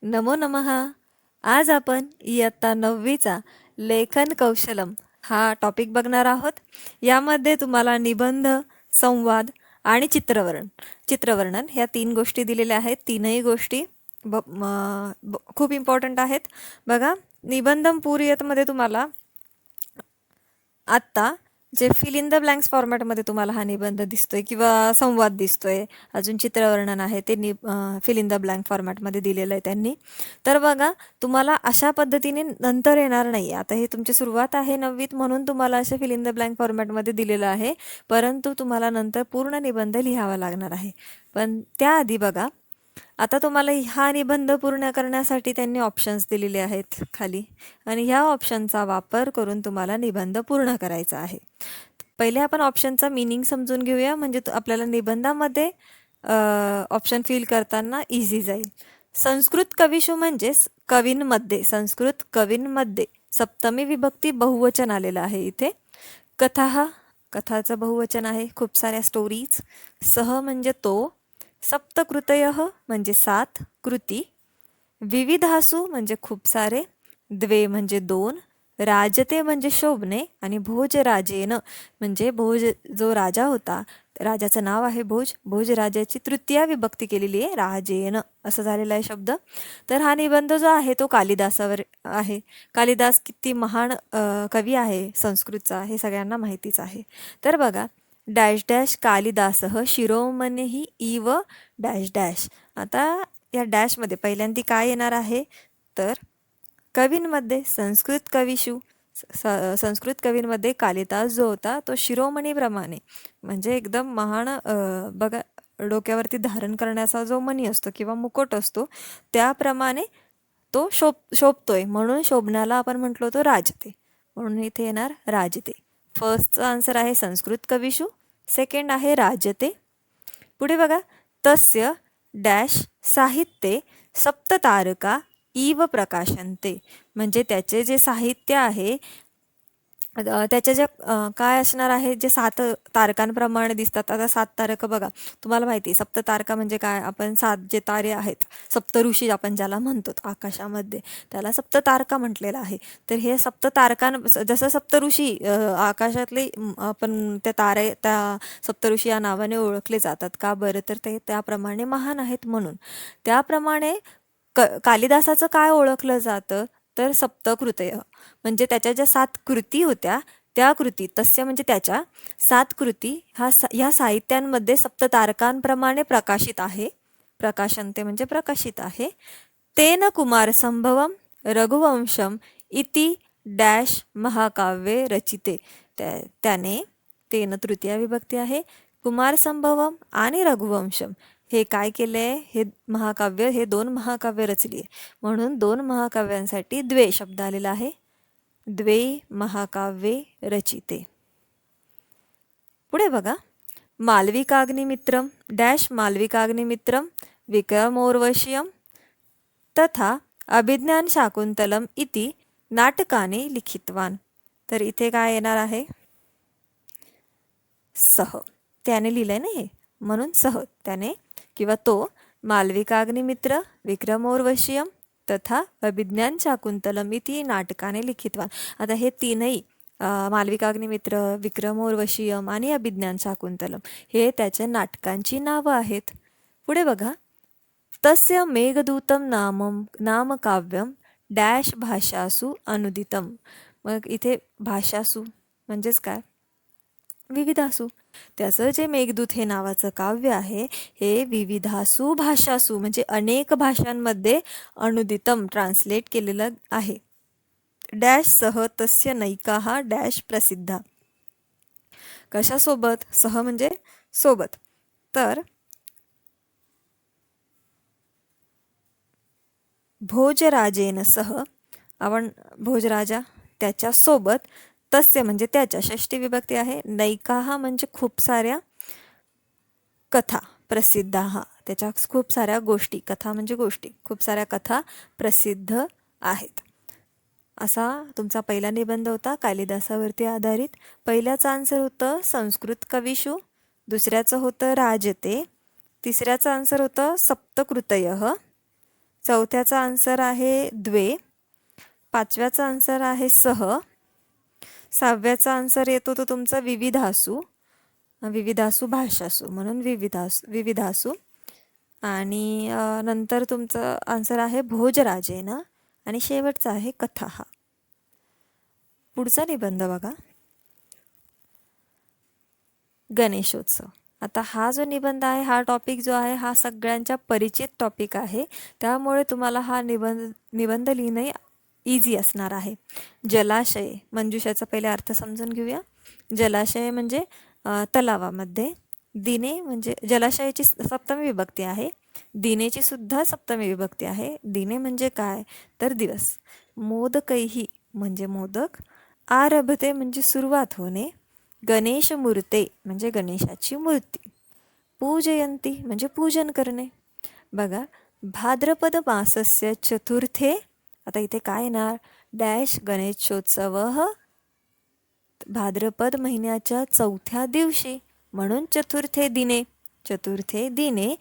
नमो नमः. आज आपण इयत्ता 9वीचा लेखन कौशलम हा टॉपिक बघणार आहोत. यामध्ये तुम्हाला निबंध, संवाद आणि चित्रवर्णन ह्या 3 गोष्टी दिलेल्या आहेत. तीनही गोष्टी खूप इम्पॉर्टंट आहेत. बघा, निबंधम पूर्यतमध्ये तुम्हाला आत्ता जे फिल इन द ब्लँक्स फॉर्मॅटमध्ये तुम्हाला हा निबंध दिसतोय किंवा संवाद दिसतोय, अजून चित्रवर्णन आहे ते फिल इन द ब्लँक फॉर्मॅटमध्ये दिलेलं आहे त्यांनी. तर बघा, तुम्हाला अशा पद्धतीने नंतर येणार नाही. आता हे तुमची सुरुवात आहे 9वीत म्हणून तुम्हाला असं फिल इन द ब्लँक फॉर्मॅटमध्ये दिलेलं आहे, परंतु तुम्हाला नंतर पूर्ण निबंध लिहावा लागणार आहे. पण त्याआधी बघा, आता तुम्हाला हा निबंध पूर्ण करण्यासाठी त्यांनी ऑप्शन्स दिलेले आहेत खाली, आणि ह्या ऑप्शनचा वापर करून तुम्हाला निबंध पूर्ण करायचा आहे. पहिले आपण ऑप्शनचा मीनिंग समजून घेऊया, म्हणजे आपल्याला निबंधामध्ये ऑप्शन फिल करताना इझी जाईल. संस्कृत कविषु म्हणजे संस्कृत कवींमध्ये सप्तमी विभक्ती बहुवचन आलेलं आहे इथे. कथाचं बहुवचन आहे, खूप साऱ्या स्टोरीज. सह म्हणजे तो. सप्तकृतयः म्हणजे 7 कृती. विविधासु म्हणजे खूप सारे. द्वे म्हणजे 2. राजते म्हणजे शोभणे. आणि भोजराजेन म्हणजे भोज जो राजा होता, राजाचं नाव आहे भोज, भोजराजाची तृतीया विभक्ती केलेली आहे राजेन, असं झालेला आहे शब्द. तर हा निबंध जो आहे तो कालिदासावर आहे. कालिदास किती महान कवी आहे संस्कृतचा, हे सगळ्यांना माहितीच आहे. तर बघा, डॅश डॅश कालिदासः शिरोमणिः इव डॅश डॅश. आता या डॅशमध्ये पहिल्यांदा काय येणार आहे, तर कवींमध्ये संस्कृत कवींमध्ये कालिदास जो होता तो शिरोमणीप्रमाणे, म्हणजे एकदम महान, बघा, डोक्यावरती धारण करण्याचा जो मणी असतो किंवा मुकुट असतो त्याप्रमाणे तो शोभतोय, म्हणून शोभण्याला आपण म्हटलो होतो राजते, म्हणून इथे येणार राजते. फर्स्टचा आन्सर आहे संस्कृत कविषु, सेकंड आहे राजते. पुढे बघा, तस्य डॅश साहित्ये सप्ततारका इव प्रकाशन्ते. म्हणजे त्याचे जे साहित्य आहे त्याच्या ज्या काय असणार आहे, जे 7 तारकांप्रमाणे दिसतात. आता 7 तारका बघा, तुम्हाला माहिती आहे सप्ततारका म्हणजे काय, आपण 7 जे तारे आहेत, सप्तऋषी आपण ज्याला म्हणतो आकाशामध्ये, त्याला सप्ततारका म्हटलेलं आहे. तर हे सप्ततारकां, जसं सप्तऋषी आकाशातले आपण त्या सप्तऋषी या नावाने ओळखले जातात का बरं, तर ते त्याप्रमाणे महान आहेत म्हणून. त्याप्रमाणे कालिदासाचं काय ओळखलं जातं, तर सप्तकृतय, म्हणजे त्याच्या ज्या 7 कृती होत्या त्या कृती, तस्य म्हणजे त्याच्या 7 कृती ह्या साहित्यांमध्ये सप्ततारकांप्रमाणे प्रकाशित आहे. प्रकाशन्ते म्हणजे प्रकाशित आहे. तेन कुमारसंभवम रघुवंशम इति डॅश महाकाव्ये रचिते. त्याने, तेन तृतीया विभक्ती आहे, कुमारसंभवम आणि रघुवंशम हे काय केले, हे महाकाव्य, हे 2 महाकाव्य रचली, म्हणून 2 महाकाव्यांसाठी द्वे शब्द आलेला आहे. द्वे महाकाव्ये रचिते. पुढे बघा, मालविकाग्निमित्रम डॅश मालविकाग्निमित्रम विक्रमोर्वशीयम तथा अभिज्ञान शाकुंतलम इति नाटकाने लिखितवान. तर इथे काय येणार आहे, सह, त्याने लिहिलंय ना हे, म्हणून सह, त्याने किंवा तो, मालविकाग्निमित्र विक्रमोर्वशीयम तथा अभिज्ञान शाकुंतलम इति नाटकाने लिखितवान. आता हे तीनही मालविकाग्निमित्र, विक्रमोर्वशीयम आणि अभिज्ञान शाकुंतलम हे त्याच्या नाटकांची नावं आहेत. पुढे बघा, तस्य मेघदूतम नामकाव्यम डॅश भाषासु अनुदितम. मग इथे भाषासु म्हणजेच काय, विविधासु. त्याचं जे मेघदूत हे नावाचं काव्य आहे, हे विविधासु भाषासु म्हणजे अनेक भाषांमध्ये अनुदितम ट्रान्सलेट केलेलं आहे. डॅश सह तस्य नैकाः डॅश प्रसिद्धा. कशासोबत, सह म्हणजे सोबत, तर भोजराजेन सह, आपण भोजराजा त्याच्या सोबत, तस्य म्हणजे त्याच्या, षष्टी विभक्ती आहे, नैकाः म्हणजे खूप साऱ्या, कथा प्रसिद्धाः त्याच्या खूप साऱ्या गोष्टी, कथा म्हणजे गोष्टी, खूप साऱ्या कथा प्रसिद्ध आहेत. असा तुमचा पहिला निबंध होता कालिदासावरती आधारित. पहिल्याचं आन्सर होतं संस्कृत कविषु, दुसऱ्याचं होतं राजते, तिसऱ्याचं आन्सर होतं सप्तकृतयः, चौथ्याचा आन्सर आहे द्वे. पाचव्याचा आन्सर आहे सह. सहाव्याचा आन्सर येतो तो तुमचा विविधासू. विविधासू भाषासू म्हणून विविधासू. आणि नंतर तुमचं आन्सर आहे भोजराजेन. आणि शेवटचा आहे कथाः. पुढचा निबंध बघा, गणेशोत्सव. आता हा जो निबंध आहे, हा टॉपिक जो आहे हा सगळ्यांच्या परिचित टॉपिक आहे, त्यामुळे तुम्हाला हा निबंध लिहिणे इझी असणार आहे. जलाशय, मंजुषाचा पहिले अर्थ समजून घेऊया. जलाशय म्हणजे तलावामध्ये. दिने म्हणजे जलाशयाची सप्तमी विभक्ती आहे. दिनेची सुद्धा सप्तमी विभक्ती आहे. दिने म्हणजे काय तर दिवस. मोदकैही म्हणजे मोदक. आरभते म्हणजे सुरुवात होणे. गणेश मूर्ते म्हणजे गणेशाची मूर्ती. पूजयंती म्हणजे पूजन करणे. बघा, भाद्रपद मासस्य चतुर्थे. आता इथे काय येणार, डॅश गणेशोत्सव भाद्रपद महिन्याच्या चौथ्या दिवशी, म्हणून चतुर्थे दिने. चतुर्थे दिने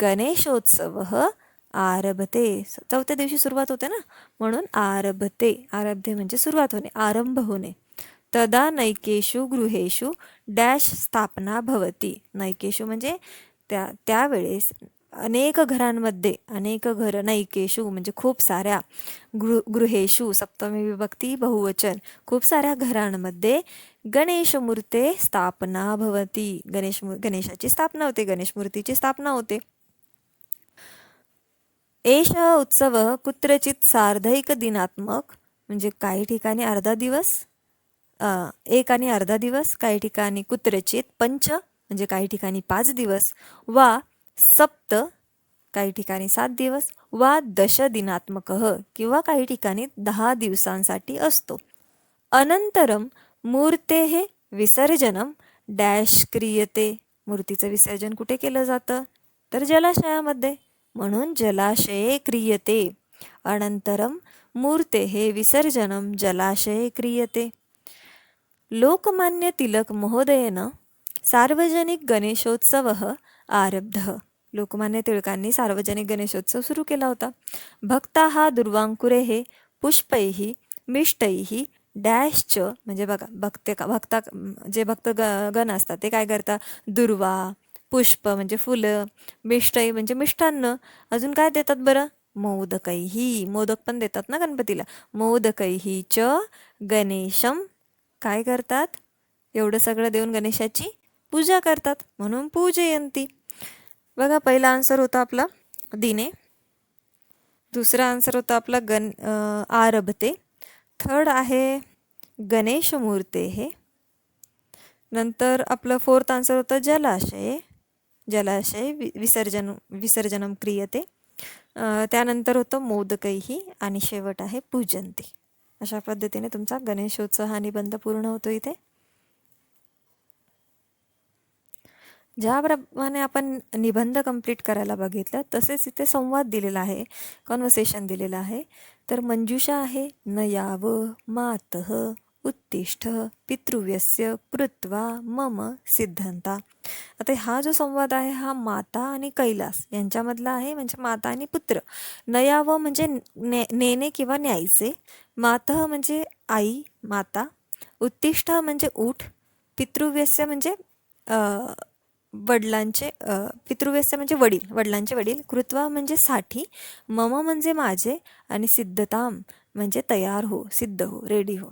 गणेशोत्सव आरभते. चौथ्या दिवशी सुरुवात होते ना, म्हणून आरभते. आरभते म्हणजे सुरुवात होणे, आरंभ होणे. तदा नैकेषु गृहेषु डॅश स्थापना भवती. नैकेषु म्हणजे त्यावेळेस अनेक घरांमध्ये, अनेक घर, नैकेषु म्हणजे खूप साऱ्या, गृहेषु सप्तमी विभक्ती बहुवचन, खूप साऱ्या घरांमध्ये गणेशमूर्ते स्थापना भवती. गणेशाची स्थापना होते, गणेश मूर्तीची स्थापना होते. एषः उत्सव कुत्रचित सार्धैक दिनात्मक म्हणजे काही ठिकाणी अर्धा दिवस, एक आणि अर्धा दिवस, काही ठिकाणी कुत्रचित पंच म्हणजे काही ठिकाणी 5 दिवस, वा सप्त काही ठिकाणी 7 दिवस, वा 10 दिनात्मकः किंवा काही ठिकाणी 10 दिवसांसाठी असतो. अनंतरम मूर्तेः विसर्जनम डॅश क्रियते. मूर्तीचं विसर्जन कुठे केलं जातं तर जलाशयामध्ये, म्हणून जलाशये क्रियते. अनंतरम मूर्तेः विसर्जनम जलाशये क्रियते. लोकमान्य तिलक महोदयेन सार्वजनिक गणेशोत्सवः आरब्धः. लोकमान्य टिळकांनी सार्वजनिक गणेशोत्सव सुरू केला होता. भक्ताः दुर्वांकुरेः पुष्पैः मिष्टैः डॅशच म्हणजे बघा, भक्ता जे गण असतात ते काय करतात, दुर्वा, पुष्प म्हणजे फुलं, मिष्टई म्हणजे मिष्टान्न, अजून काय देतात बरं, मोदकैही, मोदक पण देतात ना गणपतीला. मोदकैही च गणेशम काय करतात, एवढं सगळं देऊन गणेशाची पूजा करतात, म्हणून पूजयंती. बघा, पहिला आन्सर होता आपला दिने. दुसरा आन्सर होता आपला आरभते. थर्ड आहे गणेश मूर्ते हे. नंतर आपलं फोर्थ आन्सर होतं जलाशय. जलाशय विसर्जनम क्रियते. त्यानंतर होतं मोदकैही आणि शेवट आहे पूजंती. अशा पद्धतीने तुमचा गणेशोत्सव हा निबंध पूर्ण होतो. इथे ज्याप्रमाणे आपण निबंध कंप्लीट करायला बघितलं तसेच इथे संवाद दिलेला आहे, कॉन्व्हर्सेशन दिलेलं आहे. तर मंजुषा आहे, न याव मातः उत्तिष्ठ पितृव्यस्य कृत्वा मम सिद्धंता. आता हा जो संवाद आहे हा माता आणि कैलास यांच्यामधला आहे, म्हणजे माता आणि पुत्र. नयाव म्हणजे नेणे किंवा न्यायचे. मातः म्हणजे आई, माता. उत्तिष्ठ म्हणजे उठ. पितृव्यस्य म्हणजे वडिलांचे, पितृव्यस्य म्हणजे वडील, वडिलांचे वडील. कृत्वा म्हणजे साठी. मम म्हणजे माझे. आणि सिद्धताम म्हणजे तयार हो, सिद्ध हो, रेडी हो.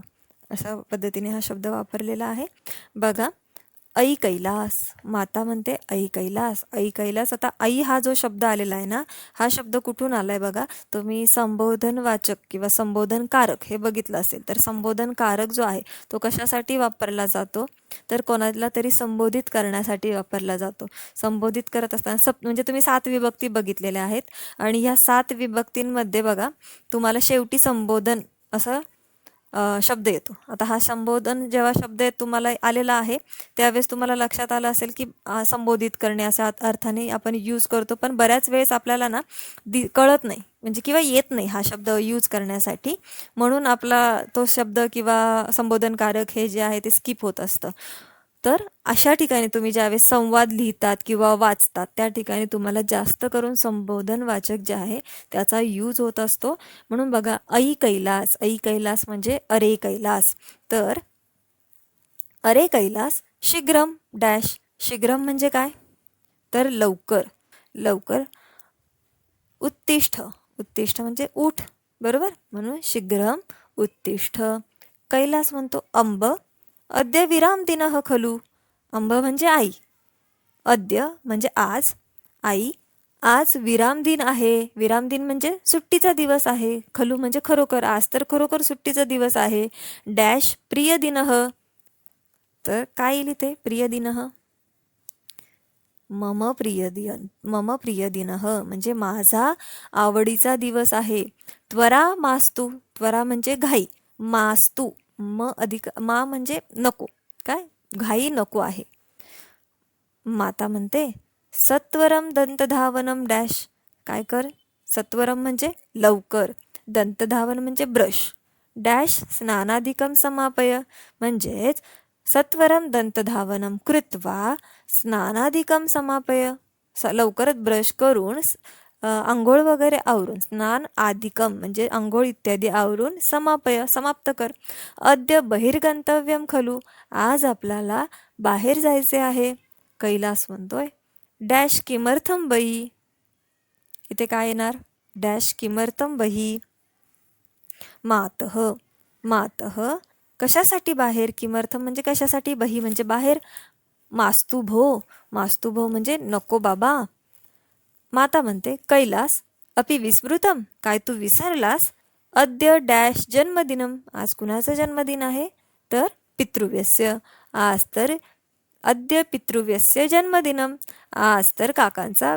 अशा पद्धतीने हा शब्द वापरलेला आहे. बघा, आई कैलास, माता म्हणते आई कैलास. आई कैलास. आता आई हा जो शब्द आलेला आहे ना, हा शब्द कुठून आलाय बघा, तुम्ही संबोधनवाचक किंवा संबोधनकारक हे बघितलं असेल तर संबोधनकारक जो आहे तो कशासाठी वापरला जातो तर कोणाला तरी संबोधित करण्यासाठी वापरला जातो. संबोधित करत असताना म्हणजे तुम्ही 7 विभक्ती बघितलेल्या आहेत आणि ह्या 7 विभक्तींमध्ये बघा तुम्हाला शेवटी संबोधन असं शब्द येतो. आता हा संबोधन जेव्हा शब्द तुम्हाला आलेला आहे त्यावेळेस तुम्हाला लक्षात आलं असेल की संबोधित करणे अशा अर्थाने आपण यूज करतो, पण बऱ्याच वेळेस आपल्याला ना कळत नाही म्हणजे किंवा येत नाही हा शब्द यूज करण्यासाठी, म्हणून आपला तो शब्द किंवा संबोधनकारक हे जे आहे ते स्किप होत असतं. तर अशा ठिकाणी तुम्ही ज्यावेळेस संवाद लिहितात किंवा वाचतात त्या ठिकाणी तुम्हाला जास्त करून संबोधनवाचक जे आहे त्याचा यूज होत असतो. म्हणून बघा, ऐ कैलास, ऐ कैलास म्हणजे अरे कैलास. तर अरे कैलास शीघ्रम डॅश, शीघ्रम म्हणजे काय, तर लवकर, लवकर. उत्तिष्ठ, उत्तिष्ठ म्हणजे उठ, बरोबर, म्हणून शीघ्रम उत्तिष्ठ. कैलास म्हणतो अंब, अद्य विराम दिनः खलु, अंब म्हणजे आई, अद्य म्हणजे आज, आई आज विराम दिन आहे, विराम दिन म्हणजे सुट्टीचा दिवस आहे, खलु म्हणजे खरोखर, आज तर खरोखर सुट्टीचा दिवस आहे. डॅश प्रिय दिनः, तर काय येईल इथे, प्रिय दिनः, मम प्रिय दिन, मम प्रिय दिनः म्हणजे माझा आवडीचा दिवस आहे. त्वरा मास्तु, त्वरा म्हणजे घाई, मास्तु अधिक मा म्हणजे नको, काय, घाई नको आहे. माता म्हणते सत्वरम दंतधावनम डॅश, काय कर, सत्वरम म्हणजे लवकर, दंतधावन म्हणजे ब्रश, डॅश स्नानाधिकम समापय, म्हणजेच सत्वरम दंतधावनम कृत्वा स्नानाधिकम समापय, लवकरच ब्रश करून आंघोळ वगैरे आवरून, स्नान आधिकम म्हणजे आंघोळ इत्यादी आवरून समापय समाप्त कर. अद्य बहिर्गंतव्यम खलू, आज आपल्याला बाहेर जायचे आहे. कैलास म्हणतोय डॅश किमर्थम बही, इथे काय येणार, डॅश किमर्थम बही. मातः, मातः कशासाठी बाहेर, किमर्थम म्हणजे कशासाठी, बही म्हणजे बाहेर. मास्तु भो, मास्तु भो म्हणजे नको बाबा. माता म्हणते कैलास अपि विस्मृतम, काय तू विसरलास. अद्य डॅश जन्मदिनम, आज कुणाचा जन्मदिन आहे, तर पितृव्यस्य, आज तर अद्य पितृव्यस्य जन्मदिनम, आज तर काकांचा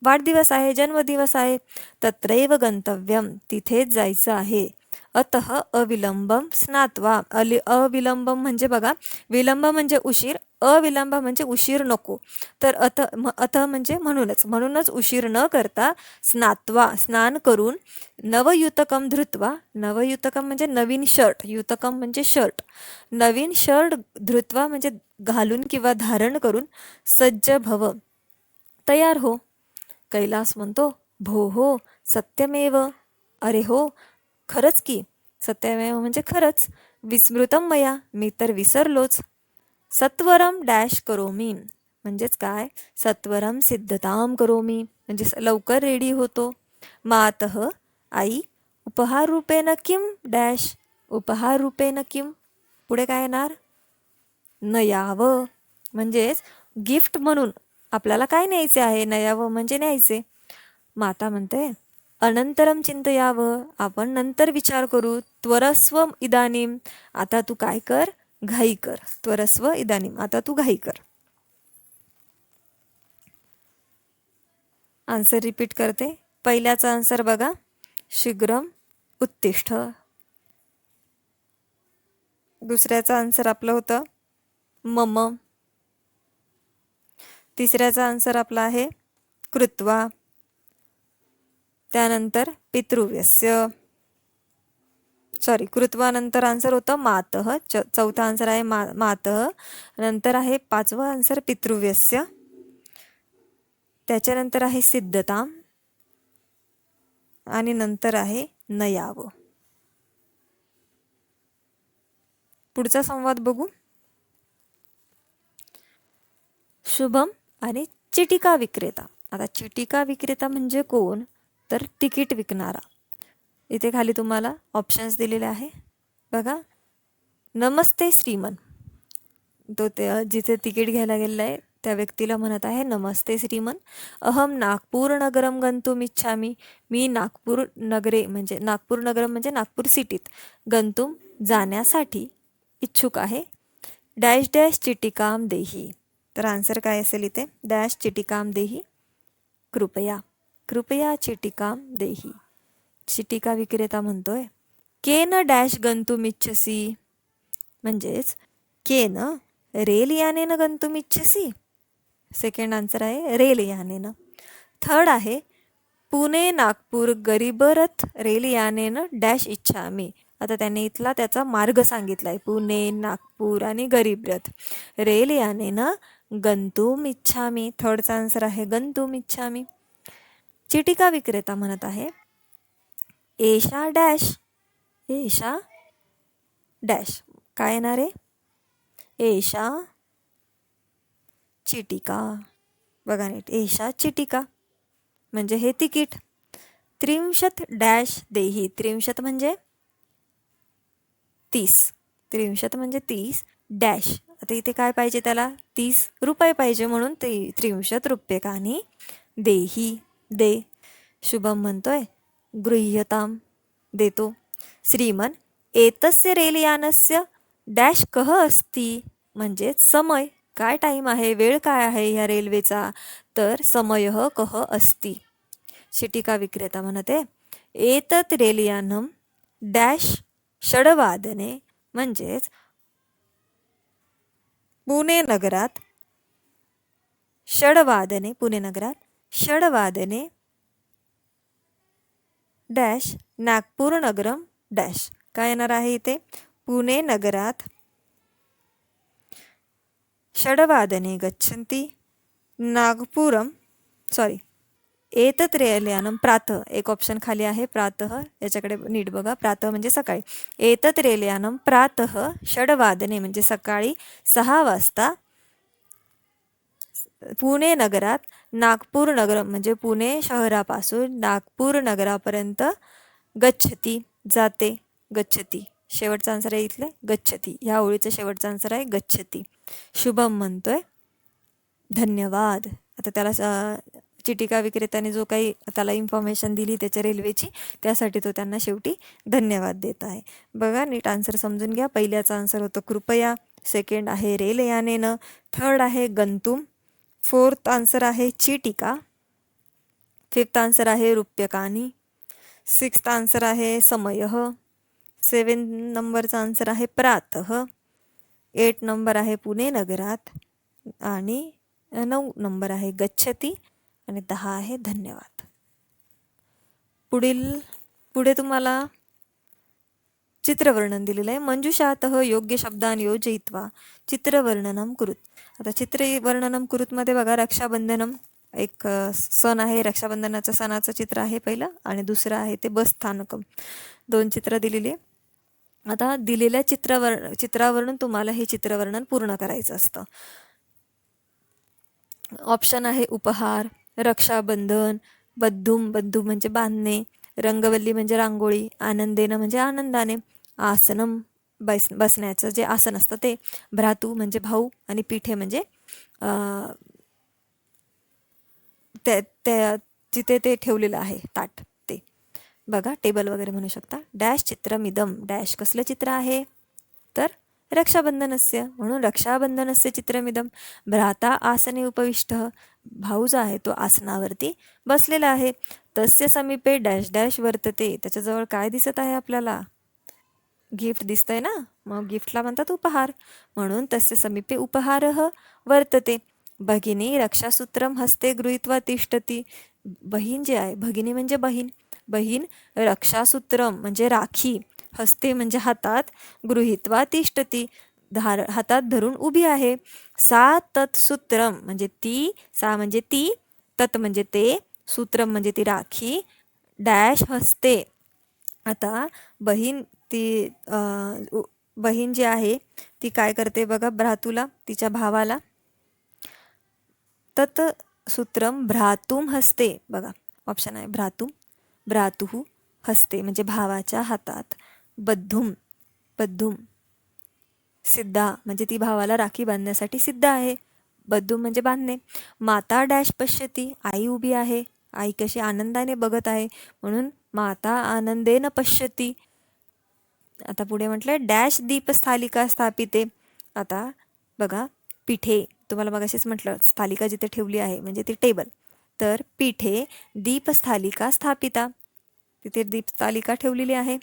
वाढदिवस आहे, जन्मदिवस आहे. तत्रैव गंतव्यम, तिथेच जायचं आहे. अतः अविलंबम स्नात्वा, अविलंबम म्हणजे बघा, विलंब म्हणजे उशीर, अविलंब म्हणजे उशीर नको, तर अतः म्हणजे म्हणूनच, म्हणूनच उशीर न करता स्नात्वा स्नान करून, नवयुतकम धृत्वा, नवयुतकम म्हणजे नवीन शर्ट, युतकम म्हणजे शर्ट, नवीन शर्ट धृत्वा म्हणजे घालून किंवा धारण करून, सज्ज भव तयार हो. कैलास म्हणतो भो हो सत्यमेव, अरे हो खरंच की, सत्यमेव म्हणजे खरंच, विस्मृतम मया, मी तर विसरलोच. सत्वरम डॅश करोमी, म्हणजेच काय, सत्वरम सिद्धताम करोमी म्हणजे लवकर रेडी होतो. मातः आई उपहार रूपेण किम डॅश, उपहार रूपेण किम, पुढे काय येणार, नयावं, म्हणजेच गिफ्ट म्हणून आपल्याला काय न्यायचे आहे, नयावं म्हणजे न्यायचे. माता म्हणते अनंतरम चिंतयावं, आपण नंतर विचार करू. त्वरस्व इदानीम, आता तू काय कर, घाई कर. त्वरस्व इदानीम, आता तू घाई कर. आन्सर रिपीट करते. पहिल्याचा आन्सर बघा, शीघ्रम उत्तिष्ठ. दुसऱ्याचा आन्सर आपलं होतं मम. तिसऱ्याचा आन्सर आपला आहे कृत्वा. त्यानंतर पितृव्यस्य, सॉरी, कृत्वानंतर आन्सर होतं मातः, चौथा आन्सर आहे मातः. नंतर आहे पाचवा आन्सर पितृव्यस्य. त्याच्यानंतर आहे सिद्धता आणि नंतर आहे नयाव. पुढचा संवाद बघू. शुभम आणि चिटिका विक्रेता. आता चिटिका विक्रेता म्हणजे कोण, तर तिकीट विकणारा. इथे खाली तुम्हाला ऑप्शन्स दिलेले आहे बघा. नमस्ते श्रीमन, तो जिथे तिकीट घ्यायला गेलेला आहे त्या व्यक्तीला म्हणत आहे नमस्ते श्रीमन. अहम नागपूर नगरम गंतुम इच्छामी, मी नागपूर नगरे म्हणजे नागपूर नगरम म्हणजे नागपूर सिटीत गंतुम जाण्यासाठी इच्छुक आहे. डॅश डॅश चिटिकाम देही, तर आन्सर काय असेल इथे, डॅश चिटिकाम देही, कृपया, कृपया चिटिकाम देही. चिटिका विक्रेता म्हणतोय केन डॅश गंतुम इच्छसी, म्हणजेच केन रेल यानेनं गंतुम इच्छसी. सेकंड आन्सर आहे रेल यानेनं. थर्ड आहे पुणे नागपूर गरीब रथ रेल यानेनं डॅश इच्छामी, आता त्याने इथला त्याचा मार्ग सांगितलाय, पुणे, नागपूर आणि गरीब रथ. रेल यानेन गंतुम इच्छामी, थर्डचा आन्सर आहे गंतुम इच्छामी. चिटिका विक्रेता म्हणत आहे, एषा डॅश, एषा डॅश, काय येणार आहे? एषा चिटिका. बघा नीट, एषा चिटिका म्हणजे हे तिकीट. 30 डॅश देही, 30 म्हणजे 30, 30 म्हणजे 30 डॅश. आता इथे काय पाहिजे त्याला? 30 रुपये पाहिजे, म्हणून ते 30 रूप्यकानी देही, दे. शुभम म्हणतोय गृह्यताम, देतो. श्रीमन एतस्य रेलयानस्य डॅश कह अस्ति, म्हणजे समय, काय टाईम आहे, वेळ काय आहे या रेल्वेचा, तर समयः कह अस्ति. चिटिका विक्रेता म्हणते, एतत् रेलयानम डॅश षड्वादने, म्हणजेच पुणे नगरात षड्वादने, पुणे नगरात षड्वादने डॅश नागपूर नगरम डॅश. काय येणार आहे इथे? पुणे नगरात षड्वादने गच्छन्ति नागपुरम, सॉरी, एतत् रेलयानम प्रातः, एक ऑप्शन खाली आहे प्रातः, याच्याकडे नीट बघा, प्रातः म्हणजे सकाळी. एतत् रेलयानम प्रातः षड्वादने म्हणजे सकाळी 6 वाजता पुणे नगरात नागपूर नगरम म्हणजे पुणे शहरापासून नागपूर नगरापर्यंत गच्छती, जाते, गच्छती. शेवटचा आन्सर आहे इथले गच्छती, ह्या ओळीचा शेवटचा आन्सर आहे गच्छती. शुभम म्हणतोय धन्यवाद. आता त्याला चिटिका विक्रेत्याने जो काही त्याला इन्फॉर्मेशन दिली त्याच्या रेल्वेची, त्यासाठी तो त्यांना शेवटी धन्यवाद देत आहे. बघा नीट आन्सर समजून घ्या. पहिल्याचा आन्सर होतो कृपया, सेकंड आहे रेलयानेनं, थर्ड आहे गंतुम, फोर्थ आन्सर आहे चिटिका, फिफ्थ आन्सर आहे रूप्यकानी, सिक्स्थ आन्सर आहे समयः, 7 नंबरचा आन्सर आहे प्रातः, 8 नंबर आहे पुणे नगरात, आणि 9 नंबर आहे गच्छती, आणि 10 आहे धन्यवाद. पुढे तुम्हाला चित्रवर्णन दिलेलं आहे. मंजुषातः योग्य शब्दान योजयित्वा चित्रवर्णनम कुरुत. आता चित्रवर्णनम कुरुतमध्ये बघा, रक्षाबंधनम एक सण आहे, रक्षाबंधनाचं सणाचं चित्र आहे पहिलं, आणि दुसरं आहे ते बस स्थानकम. 2 चित्र दिलेली आहे. आता दिलेल्या चित्रावरून तुम्हाला हे चित्रवर्णन पूर्ण करायचं असतं. ऑप्शन आहे उपहार, रक्षाबंधन, बद्धुम, बद्धुम म्हणजे बांधणे, रंगवल्ली म्हणजे रांगोळी, आनंदेनं म्हणजे आनंदाने, आसनम बसण्याचं जे आसन असतं ते, भ्रातू म्हणजे भाऊ, आणि पीठे म्हणजे जिथे ते ठेवलेलं आहे ताट, ते बघा टेबल वगैरे म्हणू शकता. डॅश चित्रमिदम, डॅश कसलं चित्र आहे, तर रक्षाबंधनस्य, म्हणून रक्षाबंधनस्य चित्रमिदम. भ्राता आसने उपविष्ट, भाऊ जो आहे तो आसनावरती बसलेला आहे. तस्य समीपे डॅश डॅश वर्तते, त्याच्याजवळ काय दिसत आहे आपल्याला? गिफ्ट दिसतंय ना, मग गिफ्टला म्हणतात उपहार, म्हणून तस्य समीपे उपहारः वर्तते. भगिनी रक्षासूत्रम हस्ते गृहीत्वा तिष्ठती, बहीण जे आहे, भगिनी म्हणजे बहीण, बहीण रक्षासूत्रम म्हणजे राखी, हस्ते म्हणजे हातात, गृहीत्वा तिष्ठती हातात धरून उभी आहे. सा तत्सूत्रम म्हणजे ती, सा म्हणजे ती, तत् म्हणजे ते, सूत्रम म्हणजे ती राखी, डॅश हस्ते. आता बहीण ती बहीण जी आहे ती काय करते बघा, भ्रातूला, तिच्या भावाला, तत् सूत्रम भ्रातुम हस्ते, बघा ऑप्शन आहे भ्रातुम, भ्रातुः हस्ते म्हणजे भावाच्या हातात, बद्धुम, बद्धुम सिद्धा म्हणजे ती भावाला राखी बांधण्यासाठी सिद्ध आहे, बद्धुम म्हणजे बांधणे. माता डॅश पश्यती, आई उभी आहे, आई कशी आनंदाने बघत आहे, म्हणून माता आनंदेन पश्यती. आता पुढे म्हटलं डॅश दीपस्थालिका स्थापिते. आता बघा पिठे, तुम्हाला मगाशीच म्हटलं स्थालिका जिथे ठेवली आहे म्हणजे ती टेबल, तर पिठे दीपस्थालिका स्थापिता, तिथे दीपस्थालिका ठेवलेली आहे.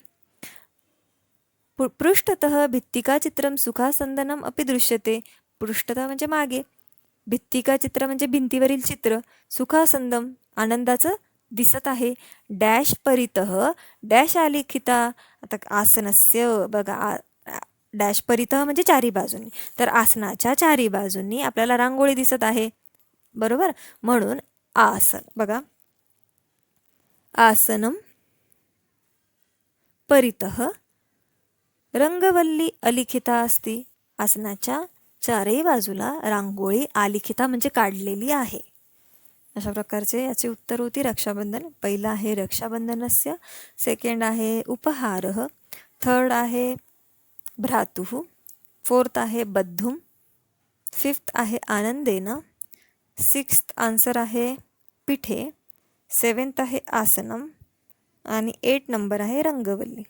पृष्ठतः भित्तिका चित्रम सुखासंदनम अपि दृश्यते, पृष्ठतः म्हणजे मागे, भित्तिका चित्र म्हणजे भिंतीवरील चित्र, सुखासंदम आनंदाचं दिसत आहे. डॅश परितः डॅश आलिखिता. आता आसनस्य बघा, डॅश परितः म्हणजे चारी बाजूंनी, तर आसनाच्या चारी बाजूंनी आपल्याला रांगोळी दिसत आहे, बरोबर. म्हणून आसन बघा, आसनम परितः रंगवल्ली अलिखिता असती. आसनाच्या चारही बाजूला रांगोळी आलिखिता म्हणजे काढलेली आहे. अशा प्रकारचे याचे उत्तर होती रक्षाबंधन. पहिलं आहे रक्षाबंधनस्य, सेकंड आहे उपहारः, थर्ड आहे भ्रातुः, फोर्थ आहे बद्धुम, फिफ्थ आहे आनंदेन, सिक्स्थ आन्सर आहे पिठे, सेवन्थ आहे आसनम आणि 8 नंबर आहे रंगवल्ली.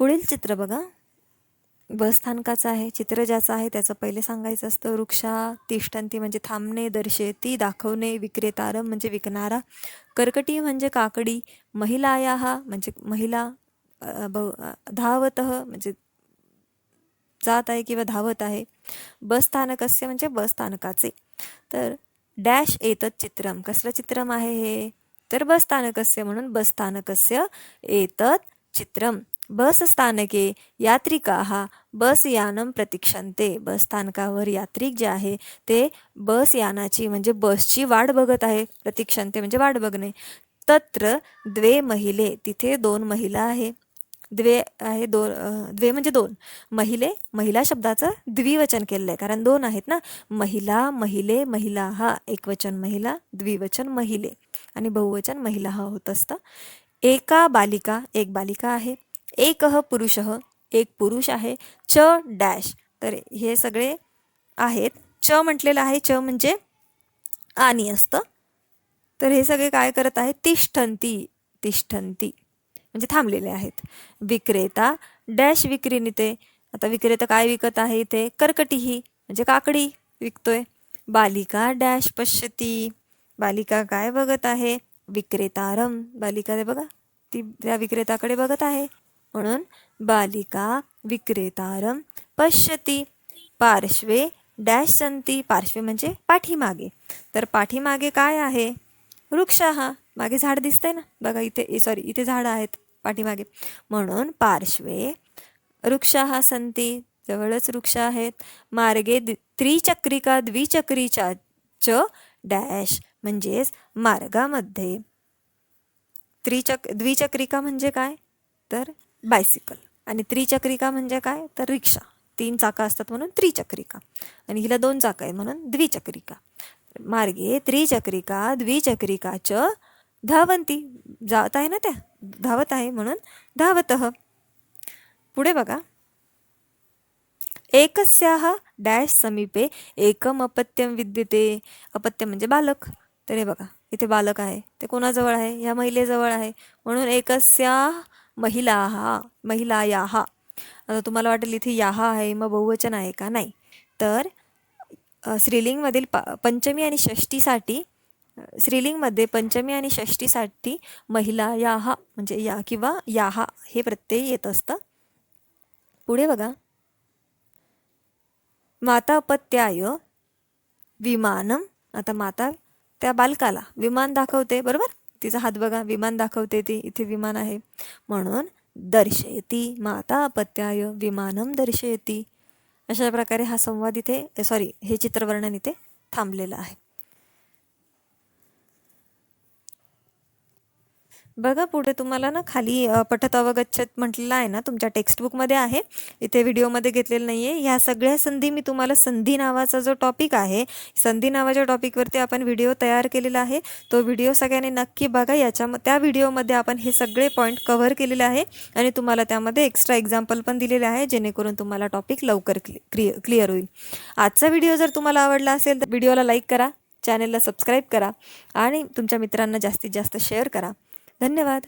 पुढील चित्र बघा, बसस्थानकाचं आहे. चित्र ज्याचं आहे त्याचं पहिले सांगायचं असतं. वृक्षा तिष्ठन्ती म्हणजे थांबणे, दर्शयती दाखवणे, विक्रेतारम म्हणजे विकणारा, कर्कटी म्हणजे काकडी, महिलायाः म्हणजे महिला, धावतः म्हणजे जात आहे किंवा धावत आहे, बसस्थानकस्य म्हणजे बसस्थानकाचे. तर डॅश एतत् चित्रम, कसलं चित्रम आहे हे, तर बसस्थानकस्य, म्हणून बसस्थानकस्य एतत् चित्रम. बसस्थानके यात्रिकाः बसयानं प्रतीक्षन्ते, बसस्थानकावर यात्रिक जे आहे ते बसयानाची म्हणजे बसची वाट बघत आहे. प्रतीक्षन्ते म्हणजे वाट बघणे. तत्र द्वे महिले, तिथे 2 महिला आहे. द्वे आहे, द्वे म्हणजे 2 महिले. महिला शब्दाचं द्विवचन केलेलं आहे कारण 2 आहेत ना. महिला, महिले, महिला हा एकवचन महिला, द्विवचन महिले आणि बहुवचन महिला हा होत असतं. एका बालिका, एक बालिका आहे. एकः पुरुषः, एक पुरुष आहे. च डॅश, तर हे सगळे आहेत. च म्हटलेलं आहे, च म्हणजे आणि असतं. तर हे सगळे काय करत आहेत, तिष्ठन्ती, तिष्ठन्ती म्हणजे थांबलेले आहेत. विक्रेता डॅश विक्रीनिते, आता विक्रेता काय विकत आहे इथे, कर्कटीही म्हणजे काकडी विकतोय. बालिका डॅश पश्यती, बालिका काय बघत आहे, विक्रेतारम, बालिका ते बघा ती त्या विक्रेताकडे बघत आहे, म्हणून बालिका विक्रेतारम पश्यती. पार्श्वे डॅश संती, पार्श्वे म्हणजे पाठीमागे, तर पाठीमागे काय आहे, वृक्ष, हा मागे झाड दिसतंय ना बघा, इथे सॉरी इथे झाडं आहेत पाठीमागे, म्हणून पार्श्वे वृक्षाः संती, जवळच वृक्ष आहेत. मार्गे त्रिचक्रिका द्विचक्रीच्या च डॅश, म्हणजेच मार्गामध्ये द्विचक्रिका म्हणजे काय, तर बायसिकल, आणि त्रिचक्रिका म्हणजे काय, तर रिक्षा. 3 चाकं असतात म्हणून त्रिचक्रिका, आणि हिला 2 चाकं आहे म्हणून द्विचक्रिका. मार्गे त्रिचक्रिका द्विचक्रिका च धावन्ती, जात आहे ना त्या, धावत आहे म्हणून धावतः. पुढे बघा, एकस्याः डॅश समीपे एकम अपत्यम विद्यते, अपत्य म्हणजे बालक. तर हे बघा इथे बालक आहे, ते कोणाजवळ आहे, या महिलेजवळ आहे, म्हणून एकस्याः महिलाः, महिलायाः. आता तुम्हाला वाटेल इथे याः आहे मग बहुवचन आहे का, नाही. तर स्त्रीलिंगमधील पंचमी आणि षष्टीसाठी, स्त्रीलिंगमध्ये पंचमी आणि षष्टीसाठी महिला याः म्हणजे या किंवा याः हे प्रत्यय येत असतं. पुढे बघा, माता अपत्याय विमानम, आता माता त्या बालकाला विमान दाखवते, बरोबर, तिचा हात बघा विमान दाखवते ती, इथे विमान आहे म्हणून दर्शयती, माता अपत्याय विमानम दर्शयती. अशा प्रकारे हा संवाद इथे हे चित्रवर्णन इथे थांबलेलं आहे. बघा पुढे तुम्हाला ना खाली पठत अवगच्छत म्हटलेलं आहे ना, तुमच्या टेक्स्टबुकमध्ये आहे, इथे व्हिडिओमध्ये घेतलेलं नाही आहे. ह्या सगळ्या संधी मी तुम्हाला संधी नावाचा जो टॉपिक आहे, संधी नावाच्या टॉपिकवरती आपण व्हिडिओ तयार केलेला आहे. तो व्हिडिओ सगळ्यांनी नक्की बघा. त्या व्हिडिओमध्ये आपण हे सगळे पॉईंट कव्हर केलेले आहे आणि तुम्हाला त्यामध्ये एक्स्ट्रा एक्झाम्पल पण दिलेले आहे, जेणेकरून तुम्हाला टॉपिक लवकर क्लिअर होईल. आजचा व्हिडिओ जर तुम्हाला आवडला असेल तर व्हिडिओला लाईक करा, चॅनलला सबस्क्राईब करा आणि तुमच्या मित्रांना जास्तीत जास्त शेअर करा. धन्यवाद.